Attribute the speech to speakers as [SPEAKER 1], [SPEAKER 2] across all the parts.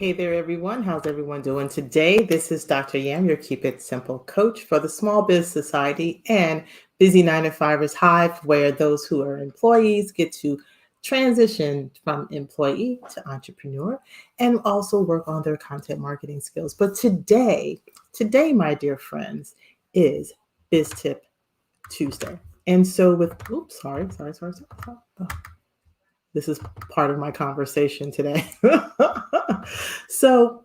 [SPEAKER 1] Hey there, everyone. How's everyone doing today? This is Dr. Yam, your Keep It Simple coach for the Small Biz Society and Busy 9 to 5ers Hive, where those who are employees get to transition from employee to entrepreneur and also work on their content marketing skills. But today, my dear friends, is Biz Tip Tuesday. And so sorry. Oh, this is part of my conversation today. So,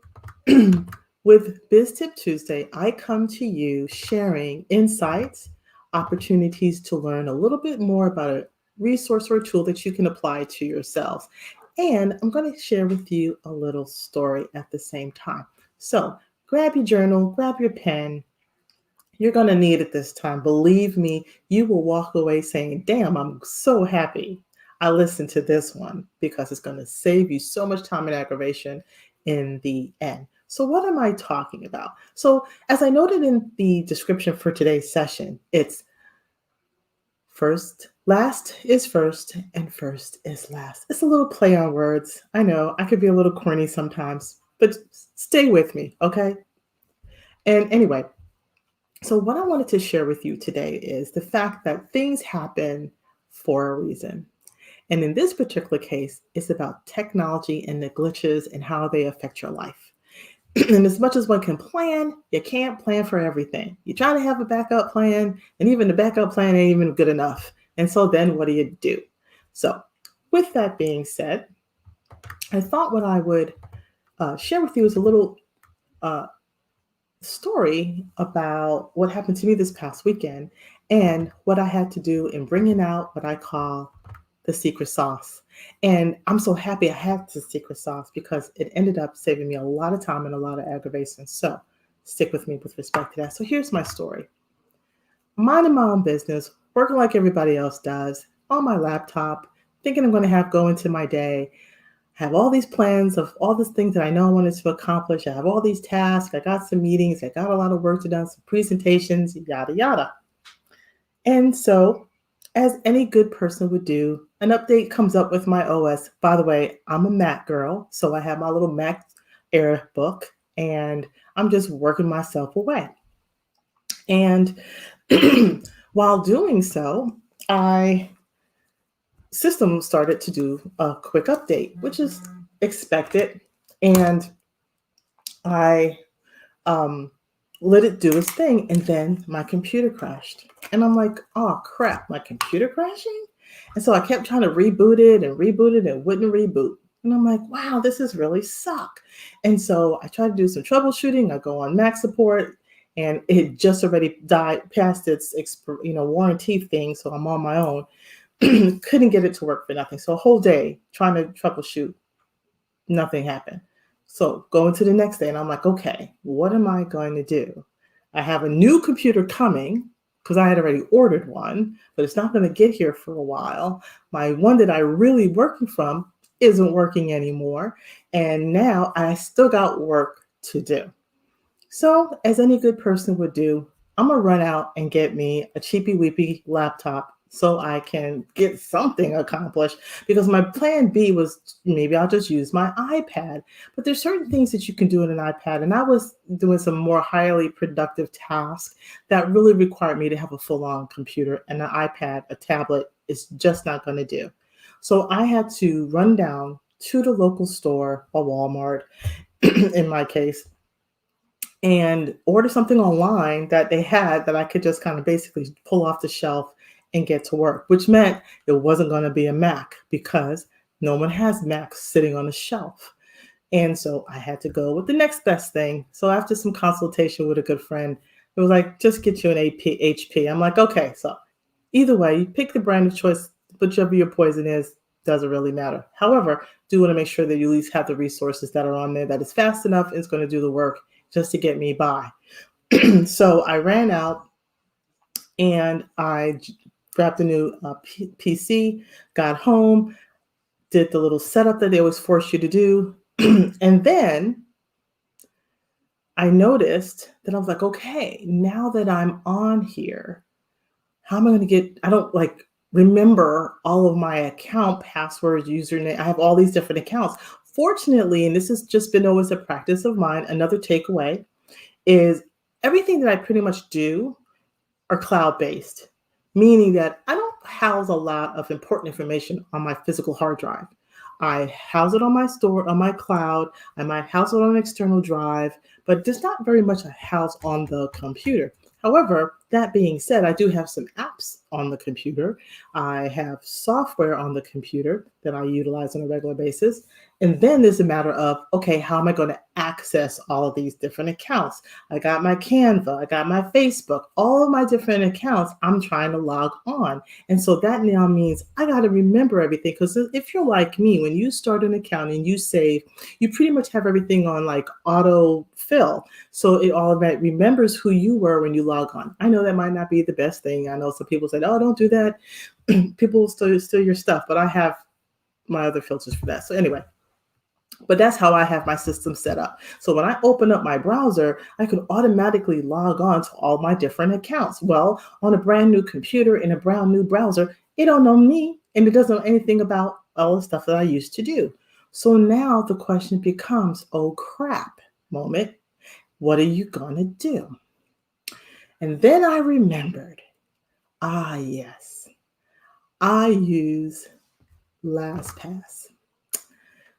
[SPEAKER 1] with Biz Tip Tuesday, I come to you sharing insights, opportunities to learn a little bit more about a resource or a tool that you can apply to yourselves. And I'm going to share with you a little story at the same time. So, grab your journal, grab your pen. You're going to need it this time. Believe me, you will walk away saying, damn, I'm so happy I listened to this one because it's going to save you so much time and aggravation in the end. So, what am I talking about? So, as I noted in the description for today's session, it's last is first, and first is last. It's a little play on words. I know I could be a little corny sometimes, but stay with me, okay? And anyway, so, what I wanted to share with you today is the fact that things happen for a reason. And in this particular case, it's about technology and the glitches and how they affect your life. And as much as one can plan, you can't plan for everything. You try to have a backup plan, and even the backup plan ain't even good enough. And so then what do you do? So, with that being said, I thought what I would share with you is a little uh, story about what happened to me this past weekend and what I had to do in bringing out what I call the secret sauce. And I'm so happy I had the secret sauce because it ended up saving me a lot of time and a lot of aggravation. So stick with me with respect to that. So here's my story. Minding my own business, working like everybody else does, on my laptop, thinking I'm going to have go into my day, have all these plans of all these things that I know I wanted to accomplish. I have all these tasks. I got some meetings. I got a lot of work to do, some presentations, yada, yada. And so, as any good person would do, an update comes up with my OS. By the way, I'm a Mac girl, so I have my little Mac Air book, and I'm just working myself away. And while doing so, I system started to do a quick update, which is expected. And I um, let it do its thing. And then my computer crashed. And I'm like, oh crap, my computer crashing? And so I kept trying to reboot it and it wouldn't reboot. And I'm like, wow, this is really suck. And so I tried to do some troubleshooting. I go on Mac support and it just already died past its warranty thing. So I'm on my own. Couldn't get it to work for nothing. So a whole day trying to troubleshoot, nothing happened. So going to the next day, and I'm like, okay, what am I going to do? I have a new computer coming because I had already ordered one, but it's not going to get here for a while. My one that I really working from isn't working anymore. And now I still got work to do. So, as any good person would do, I'm going to run out and get me a cheapy weepy laptop so I can get something accomplished because my plan B was maybe I'll just use my iPad. But there's certain things that you can do in an iPad. And I was doing some more highly productive tasks that really required me to have a full-on computer, and an iPad, a tablet is just not going to do. So I had to run down to the local store, a Walmart in my case, and order something online that they had that I could just kind of basically pull off the shelf and get to work, which meant it wasn't going to be a Mac because no one has Macs sitting on a shelf. And so I had to go with the next best thing. So after some consultation with a good friend, it was like, just get you an HP. I'm like, okay, so either way, you pick the brand of choice, whichever your poison is, doesn't really matter. However, do want to make sure that you at least have the resources that are on there that is fast enough and it's going to do the work just to get me by. So I ran out and I grabbed a new PC, got home, did the little setup that they always force you to do. And then I noticed that I was like, okay, now that I'm on here, how am I going to I don't remember all of my account passwords, username. I have all these different accounts. Fortunately, and this has just been always a practice of mine, another takeaway is everything that I pretty much do are cloud based, meaning that I don't house a lot of important information on my physical hard drive. I house it on my store, on my cloud. I might house it on an external drive, but there's not very much a house on the computer. However, that being said, I do have some apps on the computer. I have software on the computer that I utilize on a regular basis. And then there's a matter of, okay, how am I going to access all of these different accounts? I got my Canva, I got my Facebook, all of my different accounts I'm trying to log on. And so that now means I got to remember everything. Because if you're like me, when you start an account and you save, you pretty much have everything on like auto fill. So it all of that remembers who you were when you log on. I know that might not be the best thing. I know some people said, oh, don't do that. People will steal your stuff, but I have my other filters for that. So anyway, but that's how I have my system set up. So when I open up my browser, I can automatically log on to all my different accounts. Well, on a brand new computer in a brand new browser, it don't know me and it doesn't know anything about all the stuff that I used to do. So now the question becomes, oh crap, moment, what are you gonna do? And then I remembered, yes, I use LastPass.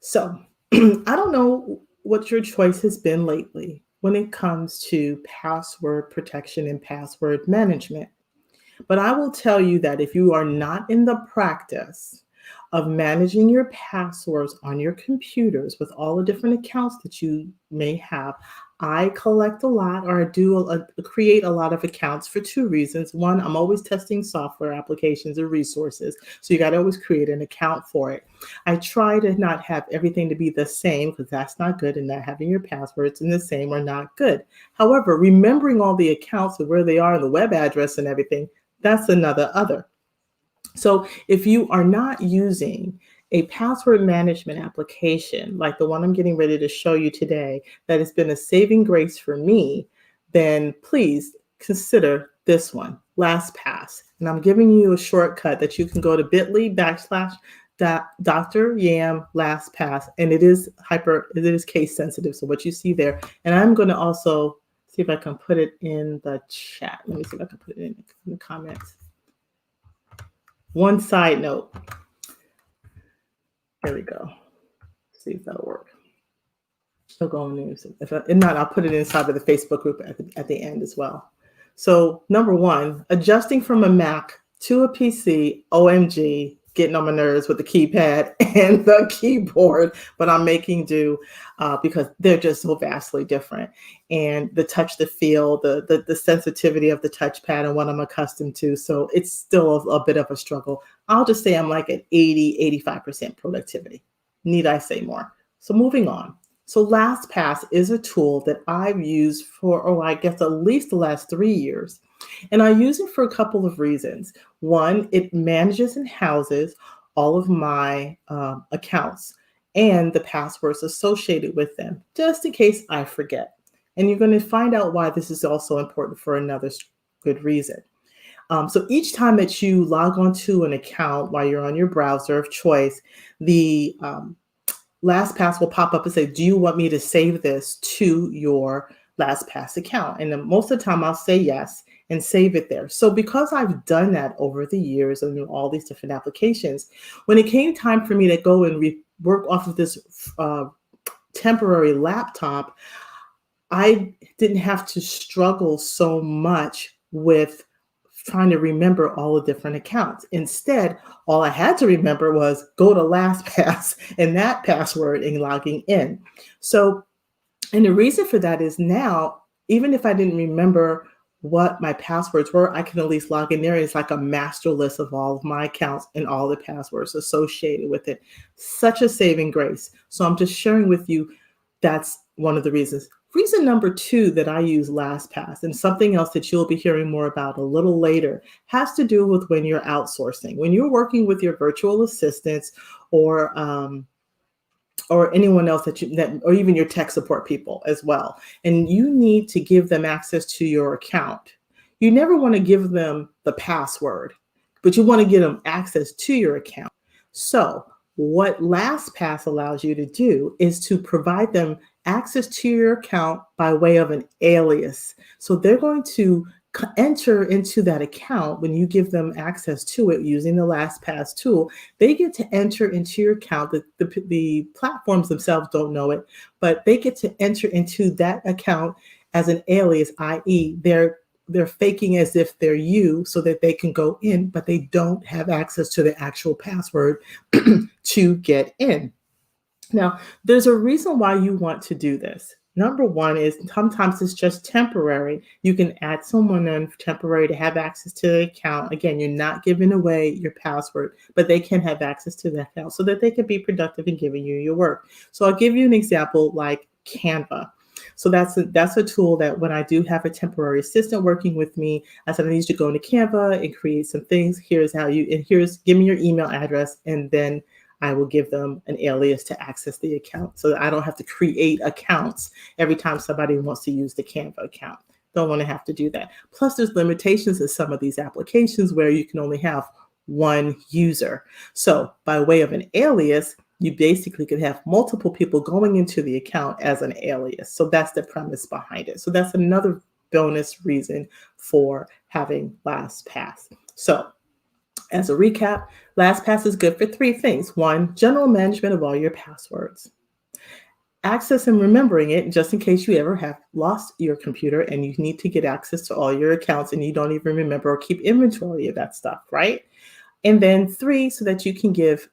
[SPEAKER 1] So I don't know what your choice has been lately when it comes to password protection and password management. But I will tell you that if you are not in the practice of managing your passwords on your computers with all the different accounts that you may have, I collect a lot or create a lot of accounts for two reasons. One, I'm always testing software applications or resources. So you got to always create an account for it. I try to not have everything to be the same because that's not good, and not having your passwords in the same are not good. However, remembering all the accounts and where they are, the web address and everything, that's another other. So if you are not using a password management application like the one I'm getting ready to show you today, that has been a saving grace for me, then please consider this one, LastPass. And I'm giving you a shortcut that you can go to bit.ly/Dr. Yam LastPass, and it is case sensitive. So what you see there, and I'm going to also see if I can put it in the chat. Let me see if I can put it in the comments. One side note. There we go. See if that'll work. Still going news. If not, I'll put it inside of the Facebook group at the end as well. So number one, adjusting from a Mac to a PC, OMG, getting on my nerves with the keypad and the keyboard, but I'm making do because they're just so vastly different. And the touch, the feel, the sensitivity of the touchpad and what I'm accustomed to. So it's still a bit of a struggle. I'll just say I'm like at 85% productivity. Need I say more? So moving on. So LastPass is a tool that I've used for, I guess, at least the last 3 years. And I use it for a couple of reasons. One, it manages and houses all of my accounts and the passwords associated with them, just in case I forget. And you're going to find out why this is also important for another good reason. So each time that you log onto an account while you're on your browser of choice, the LastPass will pop up and say, do you want me to save this to your LastPass account? And then most of the time I'll say yes and save it there. So because I've done that over the years and all these different applications, when it came time for me to go and work off of this temporary laptop, I didn't have to struggle so much with trying to remember all the different accounts. Instead, all I had to remember was go to LastPass and that password and logging in. So, and the reason for that is now, even if I didn't remember what my passwords were, I can at least log in there. It's like a master list of all of my accounts and all the passwords associated with it. Such a saving grace. So I'm just sharing with you, that's one of the reasons. Reason number two that I use LastPass, and something else that you'll be hearing more about a little later, has to do with when you're outsourcing. When you're working with your virtual assistants or anyone else or even your tech support people as well, and you need to give them access to your account. You never want to give them the password, but you want to give them access to your account. So What LastPass allows you to do is to provide them access to your account by way of an alias. So they're going to enter into that account when you give them access to it using the LastPass tool. They get to enter into your account. The platforms themselves don't know it, but they get to enter into that account as an alias, i.e., they're faking as if they're you so that they can go in, but they don't have access to the actual password to get in. Now, there's a reason why you want to do this. Number one is sometimes it's just temporary. You can add someone in temporary to have access to the account. Again, you're not giving away your password, but they can have access to the account so that they can be productive in giving you your work. So I'll give you an example like Canva. So that's a tool that when I do have a temporary assistant working with me, I said I need you to go into Canva and create some things. Here's give me your email address, and then I will give them an alias to access the account so that I don't have to create accounts every time somebody wants to use the Canva account. Don't want to have to do that. Plus, there's limitations in some of these applications where you can only have one user. So by way of an alias, you basically could have multiple people going into the account as an alias. So that's the premise behind it. So that's another bonus reason for having LastPass. So as a recap, LastPass is good for three things. One, general management of all your passwords. Access and remembering it just in case you ever have lost your computer and you need to get access to all your accounts and you don't even remember or keep inventory of that stuff, right? And then three, so that you can give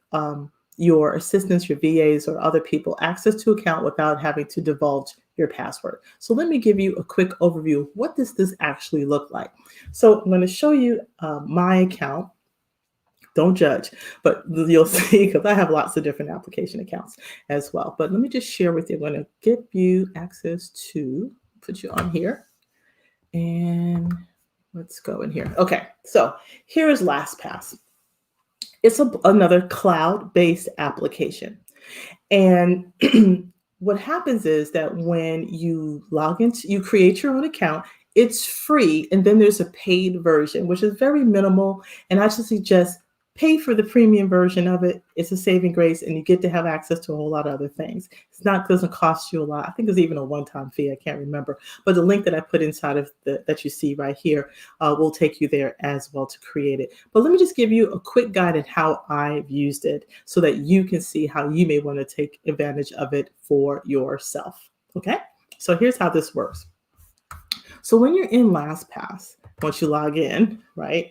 [SPEAKER 1] your assistants, your VAs, or other people access to account without having to divulge your password. So let me give you a quick overview of what does this actually look like. So I'm going to show you my account. Don't judge, but you'll see because I have lots of different application accounts as well. But let me just share with you. I'm going to give you access to put you on here. And let's go in here. Okay, so here is LastPass. It's another cloud-based application. And what happens is that when you log into, you create your own account, it's free. And then there's a paid version, which is very minimal. And I just suggest pay for the premium version of it. It's a saving grace, and you get to have access to a whole lot of other things. Doesn't cost you a lot. I think there's even a one-time fee. I can't remember. But the link that I put inside of that you see right here will take you there as well to create it. But let me just give you a quick guide on how I've used it so that you can see how you may want to take advantage of it for yourself. Okay? So here's how this works. So when you're in LastPass, once you log in, right,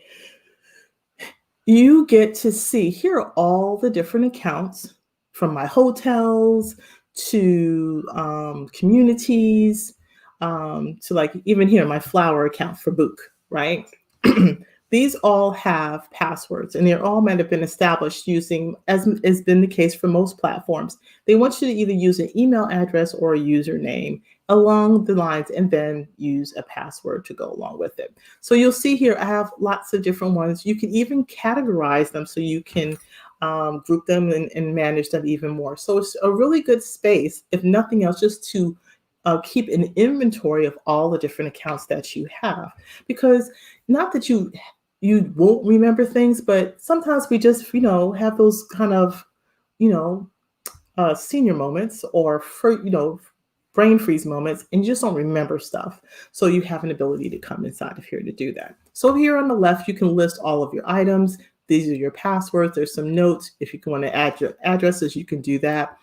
[SPEAKER 1] you get to see here are all the different accounts from my hotels to communities to like even here, my flower account for Book, right? These all have passwords and they're all might have been established using, as has been the case for most platforms. They want you to either use an email address or a username along the lines and then use a password to go along with it. So you'll see here, I have lots of different ones. You can even categorize them so you can group them and manage them even more. So it's a really good space, if nothing else, just to keep an inventory of all the different accounts that you have. Because not that you won't remember things, but sometimes we just, have those kind of, senior moments or, brain freeze moments, and you just don't remember stuff. So you have an ability to come inside of here to do that. So here on the left, you can list all of your items. These are your passwords. There's some notes. If you want to add your addresses, you can do that.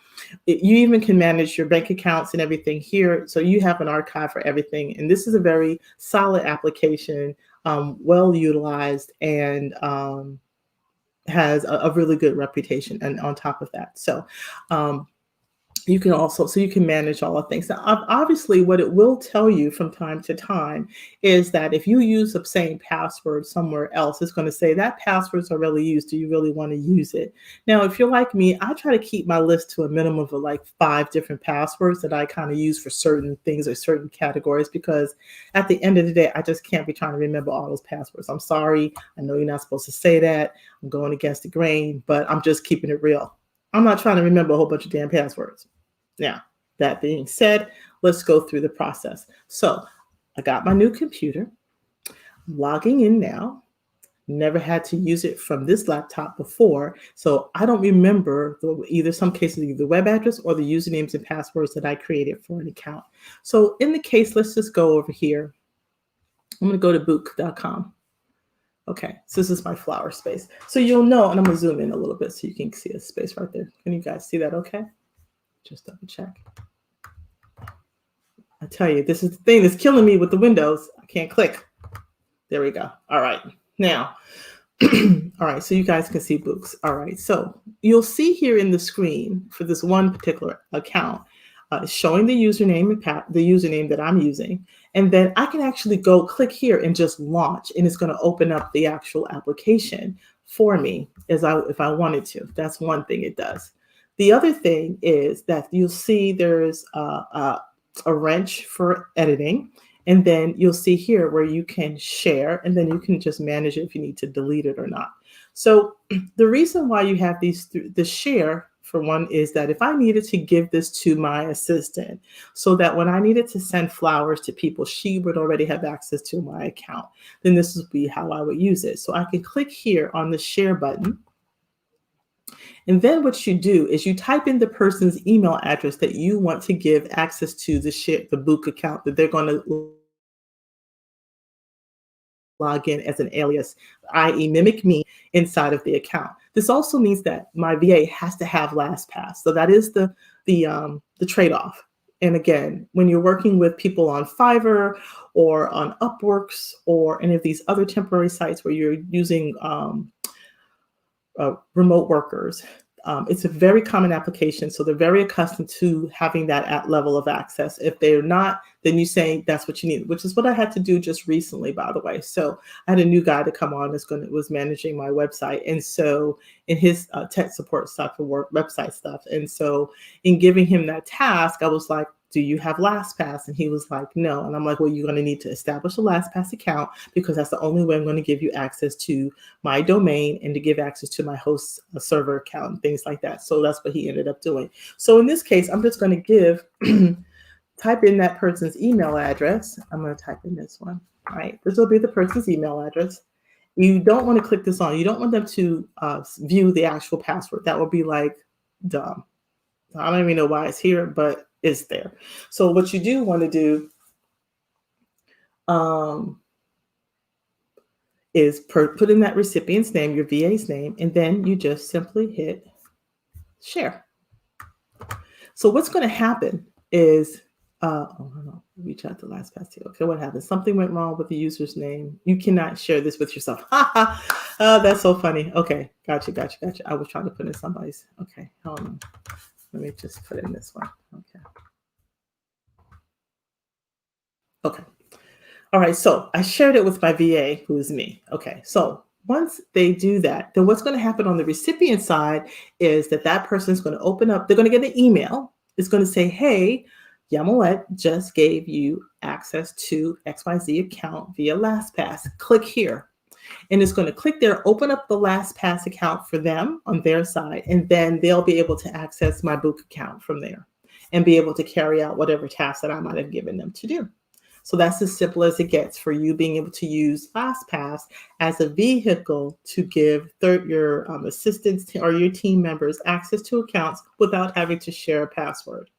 [SPEAKER 1] You even can manage your bank accounts and everything here. So you have an archive for everything. And this is a very solid application, well utilized, and has a really good reputation. And on top of that, so you can manage all the things. Now, obviously, what it will tell you from time to time is that if you use the same password somewhere else, it's going to say that password's already used. Do you really want to use it? Now, if you're like me, I try to keep my list to a minimum of like 5 different passwords that I kind of use for certain things or certain categories, because at the end of the day, I just can't be trying to remember all those passwords. I'm sorry. I know you're not supposed to say that. I'm going against the grain, but I'm just keeping it real. I'm not trying to remember a whole bunch of damn passwords. Now, that being said, let's go through the process. So I got my new computer, I'm logging in now. never had to use it from this laptop before. So I don't remember either some cases, either the web address or the usernames and passwords that I created for an account. So in the case, let's just go over here. I'm going to go to book.com. Okay, so this is my flower space. So you'll know, and I'm going to zoom in a little bit so you can see a space right there. Can you guys see that okay? Just double check. I tell you, this is the thing that's killing me with the windows. I can't click. There we go. All right. Now, all right, so you guys can see books. All right, so you'll see here in the screen for this one particular account, showing the username and the username that I'm using. And then I can actually go click here and just launch, and it's going to open up the actual application for me if I wanted to. That's one thing it does. The other thing is that you'll see there's a wrench for editing. And then you'll see here where you can share, and then you can just manage it if you need to delete it or not. So the reason why you have the share, for one, is that if I needed to give this to my assistant so that when I needed to send flowers to people, she would already have access to my account, then this would be how I would use it. So I can click here on the share button. And then what you do is you type in the person's email address that you want to give access to the Book account that they're going to log in as an alias, i.e. mimic me inside of the account. This also means that my VA has to have LastPass. So that is the trade-off. And again, when you're working with people on Fiverr or on Upworks or any of these other temporary sites where you're using remote workers, it's a very common application. So they're very accustomed to having that level of access. If they're not, then you say that's what you need, which is what I had to do just recently, by the way. So I had a new guy to come on was managing my website. And so in his tech support stuff for work, website stuff. And so in giving him that task, I was like, do you have LastPass? And he was like, no. And I'm like, well, you're going to need to establish a LastPass account because that's the only way I'm going to give you access to my domain and to give access to my host server account and things like that. So that's what he ended up doing. So in this case, I'm just going to give, type in that person's email address. I'm going to type in this one, right? This will be the person's email address. You don't want to click this on. You don't want them to view the actual password. That would be like dumb. I don't even know why it's here, but it's there. So what you do want to do is put in that recipient's name, your VA's name, and then you just simply hit share. So what's going to happen is, reach out to LastPass here. Okay, what happened? Something went wrong with the user's name. You cannot share this with yourself. That's so funny. Okay, gotcha. I was trying to put in somebody's. Okay, hold on. Let me just put in this one. Okay. All right. So I shared it with my VA, who is me. Okay. So once they do that, then what's going to happen on the recipient side is that person's going to open up, they're going to get an email. It's going to say, hey, Yamilet just gave you access to XYZ account via LastPass. Click here. And it's going to click there, open up the LastPass account for them on their side, and then they'll be able to access my Book account from there and be able to carry out whatever tasks that I might have given them to do. So that's as simple as it gets for you being able to use LastPass as a vehicle to give your assistants or your team members access to accounts without having to share a password,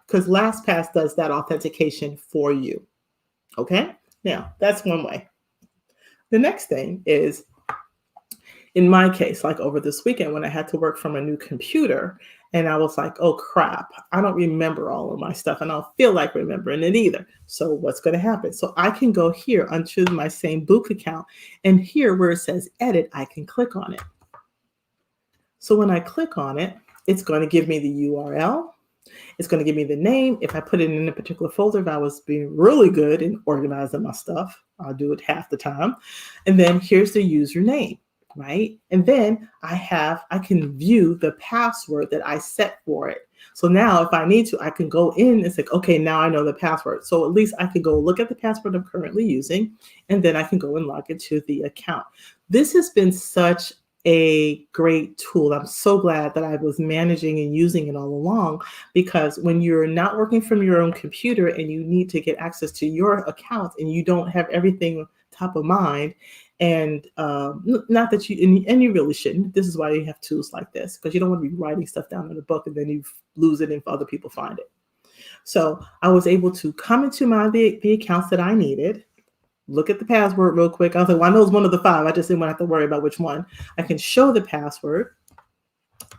[SPEAKER 1] because LastPass does that authentication for you. Okay, now that's one way. The next thing is, in my case, like over this weekend when I had to work from a new computer, and I was like, oh crap, I don't remember all of my stuff and I don't feel like remembering it either. So what's going to happen? So I can go here onto my same Book account, and here where it says edit, I can click on it. So when I click on it, it's going to give me the URL. It's going to give me the name. If I put it in a particular folder, if I was being really good in organizing my stuff, I'll do it half the time. And then here's the username, right? And then I can view the password that I set for it. So now if I need to, I can go in and say, okay, now I know the password. So at least I can go look at the password I'm currently using, and then I can go and log into the account. This has been such a great tool. I'm so glad that I was managing and using it all along, because when you're not working from your own computer and you need to get access to your account and you don't have everything top of mind. And not that and you really shouldn't. This is why you have tools like this, because you don't want to be writing stuff down in a book and then you lose it if other people find it. So I was able to come into the accounts that I needed, look at the password real quick. I was like, well, I know it's one of the 5. I just didn't want to have to worry about which one. I can show the password,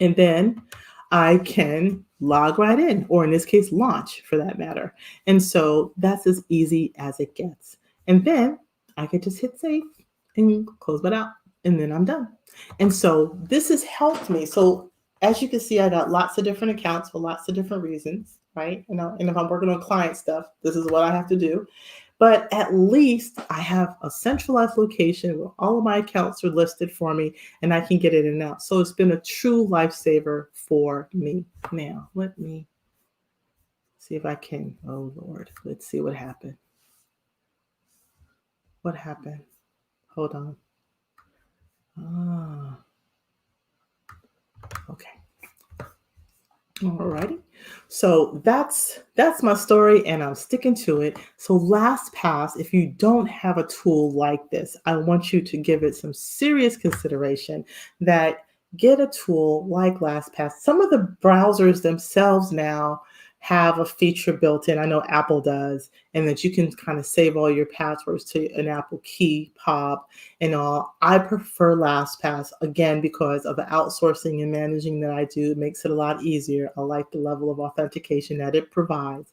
[SPEAKER 1] and then I can log right in, or in this case, launch for that matter. And so that's as easy as it gets. And then I can just hit save and close that out, and then I'm done. And so this has helped me. So as you can see, I got lots of different accounts for lots of different reasons, right? And if I'm working on client stuff, this is what I have to do. But at least I have a centralized location where all of my accounts are listed for me and I can get in and out. So it's been a true lifesaver for me. Now, let me see if I can. Oh, Lord. Let's see what happened. What happened? Hold on. Okay. Alrighty. So that's my story, and I'm sticking to it. So LastPass, if you don't have a tool like this, I want you to give it some serious consideration. That get a tool like LastPass. Some of the browsers themselves now have a feature built in. I know Apple does, and that you can kind of save all your passwords to an Apple key fob and all. I prefer LastPass, again, because of the outsourcing and managing that I do. It makes it a lot easier. I like the level of authentication that it provides.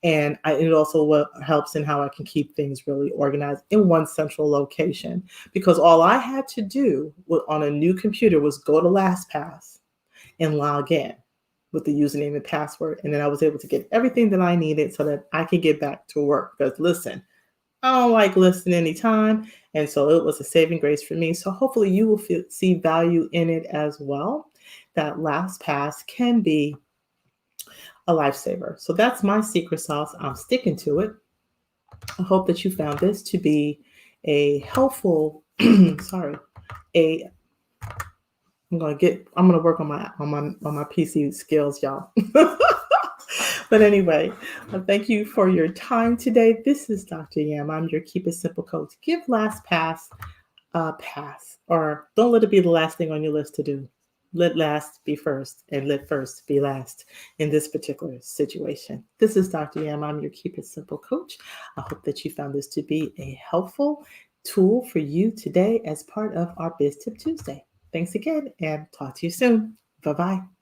[SPEAKER 1] And it also helps in how I can keep things really organized in one central location, because all I had to do on a new computer was go to LastPass and log in with the username and password. And then I was able to get everything that I needed so that I could get back to work. Because listen, I don't like listening anytime. And so it was a saving grace for me. So hopefully you will see value in it as well. That LastPass can be a lifesaver. So that's my secret sauce. I'm sticking to it. I hope that you found this to be a helpful, I'm gonna work on my PC skills, y'all. But anyway, thank you for your time today. This is Dr. Yam. I'm your Keep It Simple coach. Give LastPass a pass, or don't let it be the last thing on your list to do. Let last be first, and let first be last in this particular situation. This is Dr. Yam. I'm your Keep It Simple coach. I hope that you found this to be a helpful tool for you today as part of our Biz Tip Tuesday. Thanks again, and talk to you soon. Bye-bye.